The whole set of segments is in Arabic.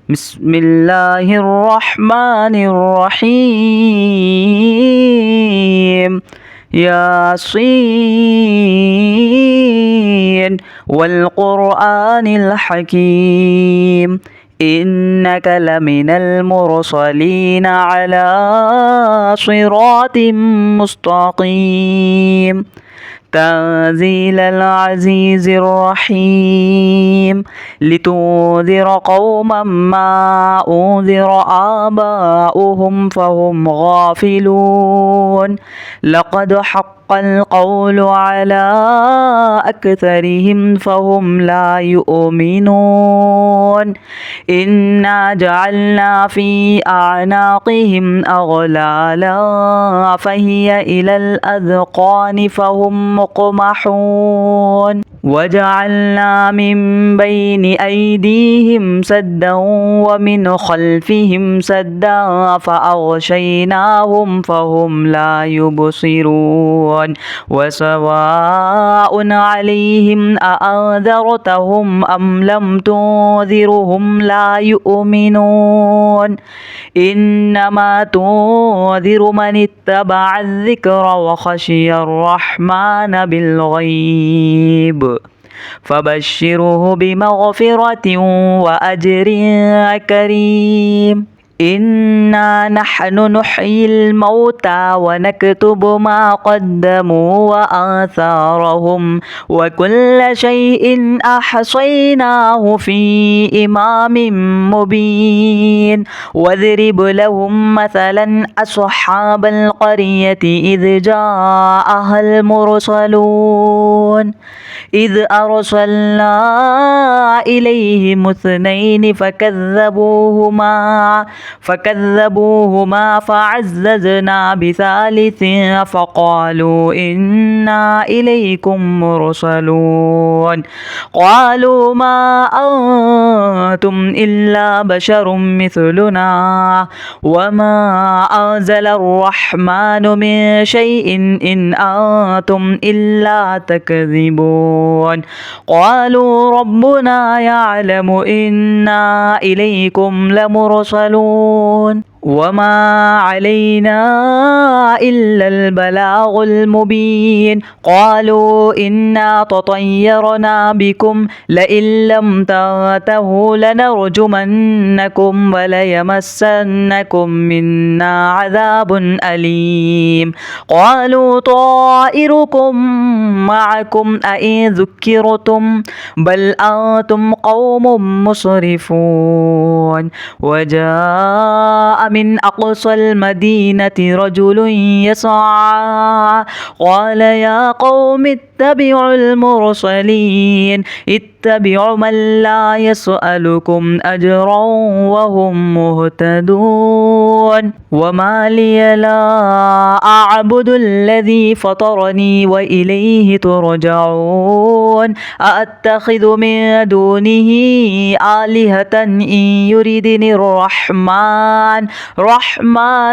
بسم الله الرحمن الرحيم. ياسين والقرآن الحكيم إنك لمن المرسلين على صراط مستقيم تنزيل العزيز الرحيم لتنذر قوما ما أنذر آباؤهم فهم غافلون لقد حق القول على أكثرهم فهم لا يؤمنون إنا جعلنا في أعناقهم أغلالا فهي إلى الأذقان فهم مقمحون وجعلنا من بين أيديهم سدا ومن خلفهم سدا فأغشيناهم فهم لا يبصرون وسواء عليهم أأنذرتهم أم لم تنذرهم لا يؤمنون إنما تنذر من اتبع الذكر وخشي الرحمن بالغيب فبشره بمغفرة وأجر كريم إنا نحن نحيي الموتى ونكتب ما قدموا وآثارهم وكل شيء أحصيناه في إمام مبين واضرب لهم مثلا أصحاب القرية إذ جاءها المرسلون إذ أرسلنا إليهم اثنين فكذبوهما فعززنا بثالث فقالوا إنا إليكم مرسلون قالوا ما أنتم إلا بشر مثلنا وما أنزل الرحمن من شيء إن أنتم إلا تكذبون قالوا ربنا يعلم إنا إليكم لمرسلون وما علينا إلا البلاغ المبين قالوا إنا تطيرنا بكم لئن لم تنتهوا لنرجمنكم وليمسنكم منا عذاب أليم قالوا طائركم معكم أئن ذكرتم بل أنتم قوم مسرفون وجاء من أقصى المدينة رجل يسعى قال يا قوم اتبعوا المرسلين اتبعوا من لا يسألكم أجرا وهم مهتدون وما لي لا أعبد الذي فطرني وإليه ترجعون أأتخذ من دونه آلهة إن يردني الرحمن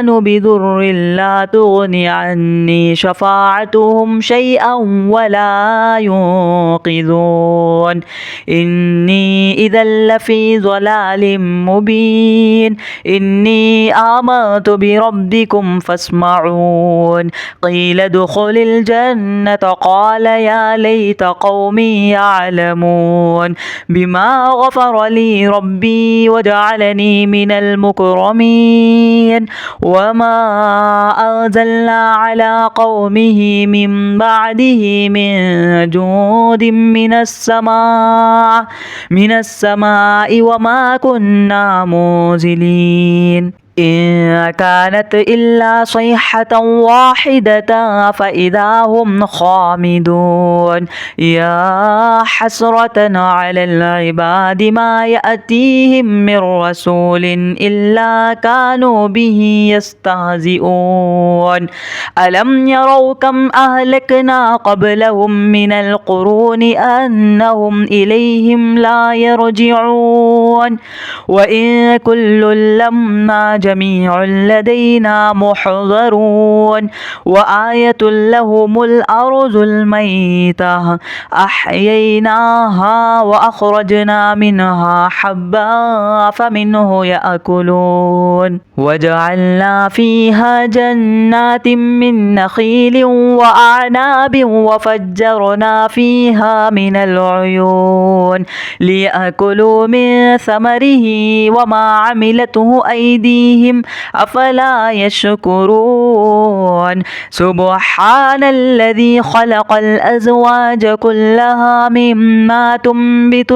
بضر لا تغني عني شفاعتهم شيئا ولا ينقذون إني إذا لفي ضلال مبين إني آمنت بربكم فاسمعون قيل ادخل الجنة قال يا ليت قومي يعلمون بما غفر لي ربي وجعلني من المكرمين وما أنزلنا على قومه من بعده من جود من السماء وما كنا منزلين إن كانت إلا صيحة واحدة فإذا هم خامدون يا حسرة على العباد ما يأتيهم من رسول إلا كانوا به يستهزئون ألم يروا كم أهلكنا قبلهم من القرون أنهم إليهم لا يرجعون وإن كل لما جميع لدينا محضرون وآية لهم الأرض الميتة أحييناها وأخرجنا منها حبا فمنه يأكلون وجعلنا فيها جنات من نخيل وأعناب وفجرنا فيها من العيون ليأكلوا من ثمره وما عملته أيديهم أفلا يشكرون سبحان الذي خلق الأزواج كلها مما تنبت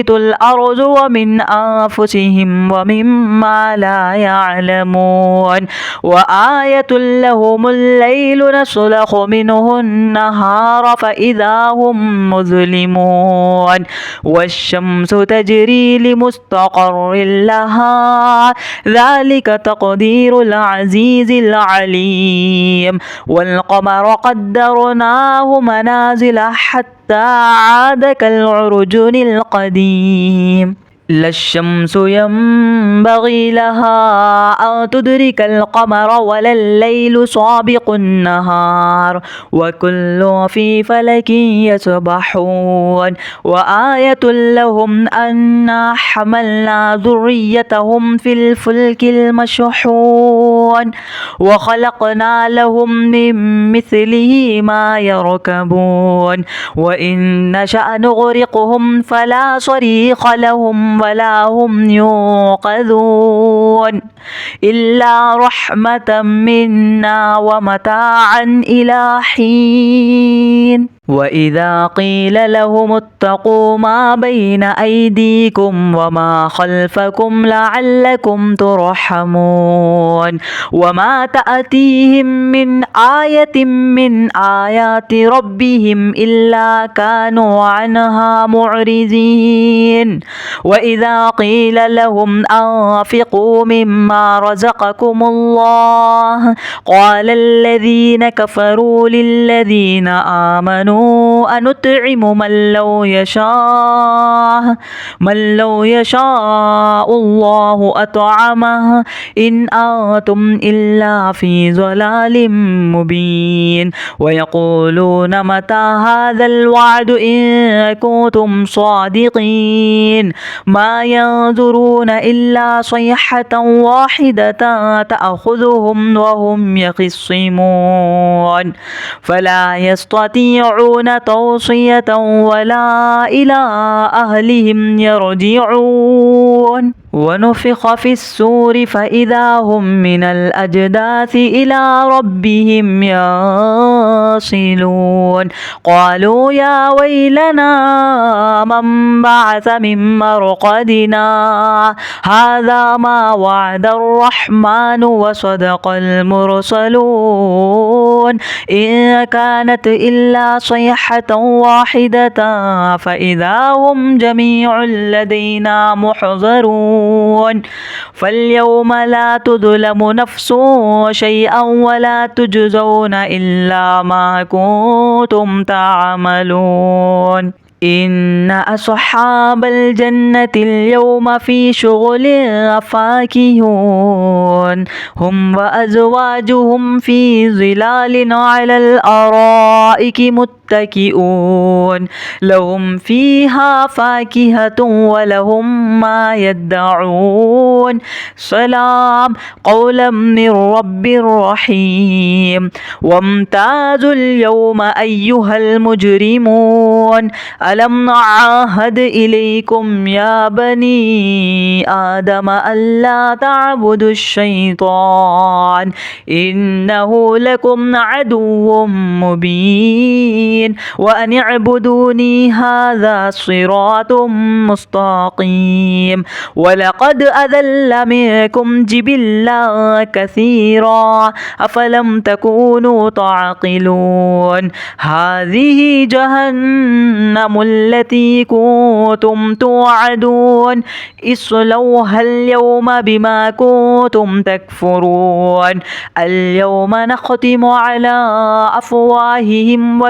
الأرض ومن أنفسهم ومما لا يعلمون وآية لهم الليل نسلخ منه النهار فإذا هم مظلمون والشمس تجري لمستقر لها ذلك تقدير العزيز العليم والقمر قدرناه منازل حتى عاد كالعرجون القديم لا الشمس ينبغي لها أن تدرك القمر ولا الليل سابق النهار وكل في فلك يسبحون وآية لهم أنا حملنا ذريتهم في الفلك المشحون وخلقنا لهم من مثله ما يركبون وإن نشأ نغرقهم فلا صريخ لهم ولا هم ينقذون إلا رحمة منا ومتاعا إلى حين وإذا قيل لهم اتقوا ما بين أيديكم وما خلفكم لعلكم ترحمون وما تأتيهم من آية من آيات ربهم إلا كانوا عنها معرضين وإذا قيل لهم أنفقوا مما رزقكم الله قال الذين كفروا للذين آمنوا أنطعم من لو يشاء الله أطعمه إن أنتم إلا في ضلال مبين ويقولون متى هذا الوعد إن كنتم صادقين ما ينظرون إلا صيحة واحدة تأخذهم وهم يخصمون فلا يستطيعون توصية ولا إلى أهلهم يرجعون ونفخ في السور فإذا هم من الأجداث إلى ربهم يصلون قالوا يا ويلنا من بعث من مرقدنا هذا ما وعد الرحمن وصدق المرسلون إن كانت إلا صيحة واحدة فإذا هم جميع لدينا محضرون فاليوم لا تظلم نفس شيئا ولا تجزون إلا ما كنتم تعملون إن أصحاب الجنة اليوم في شغل فاكهون هم وأزواجهم في ظلال على الأرائك متكئون لهم فيها فاكهة ولهم ما يدعون سلام قولا من رب رحيم وامتازوا اليوم أيها المجرمون ألم نعاهد إليكم يا بني آدم ألا تعبدوا الشيطان إنه لكم عدو مبين وأن اعبدوني هذا صراط مستقيم ولقد أذل منكم جبلا كثيرا أفلم تكونوا تعقلون هذه جهنم التي كنتم توعدون اصلوها اليوم بما كنتم تكفرون اليوم نختم على أفواههم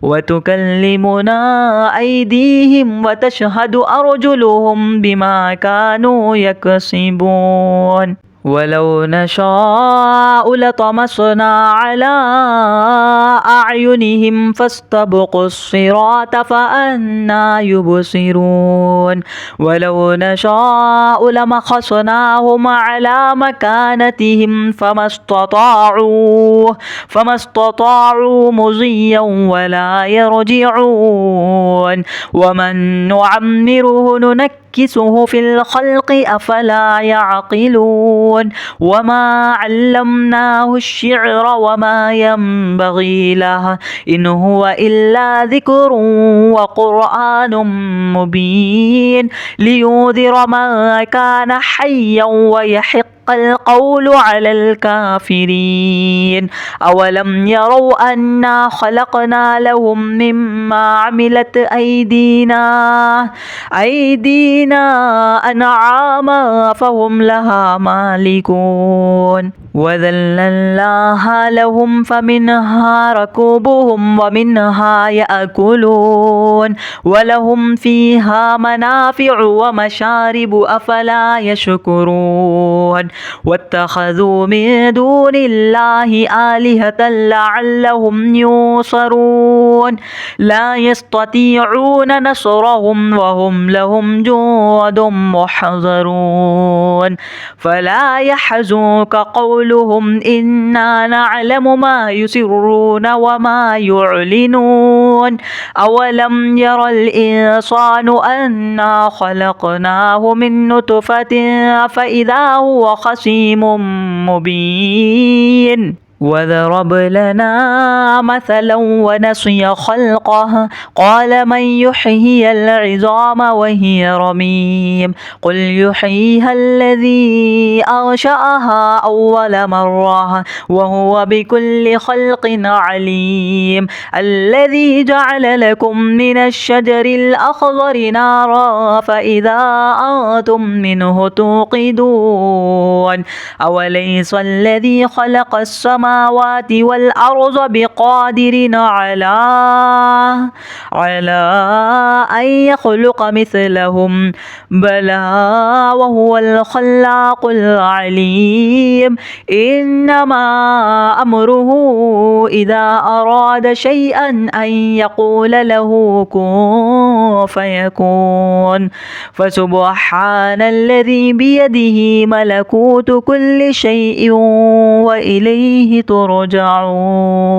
وتكلمنا أيديهم وتشهد أرجلهم بما كانوا يكسبون ولو نشاء لطمسنا على أعينهم فاستبقوا الصراط فأنى يبصرون ولو نشاء لمسخناهم على مكانتهم فما استطاعوا مضيا ولا يرجعون ومن نعمره ننكسه في الخلق أفلا يعقلون وما علمناه الشعر وما ينبغي له إن هو إلا ذكر وقرآن مبين لينذر من كان حيا ويحق القول على الكافرين أولم يروا أنا خلقنا لهم مما عملت أيدينا أنعاما فهم لها مالكون وذللناها لهم فمنها ركوبهم ومنها يأكلون ولهم فيها منافع ومشارب أفلا يشكرون واتخذوا من دون الله آلهة لعلهم ينصرون لا يستطيعون نصرهم وهم لهم جند محضرون فلا يحزنك قولهم إنا نعلم ما يسرون وما يعلنون أولم ير الإنسان أنا خلقناه من نطفة فإذا هو خصيم مبين وضرب لنا مثلا ونسي خلقه قال من يحيي العظام وهي رميم قل يحييها الذي أنشأها أول مرة وهو بكل خلق عليم الذي جعل لكم من الشجر الأخضر نارا فإذا أنتم منه توقدون أوليس الذي خلق السماوات والأرض بقادر على أن يخلق مثلهم بلى وهو الخلاق العليم إنما أمره إذا أراد شيئا أن يقول له كن فيكون فسبحان الذي بيده ملكوت كل شيء وإليه ترجعون.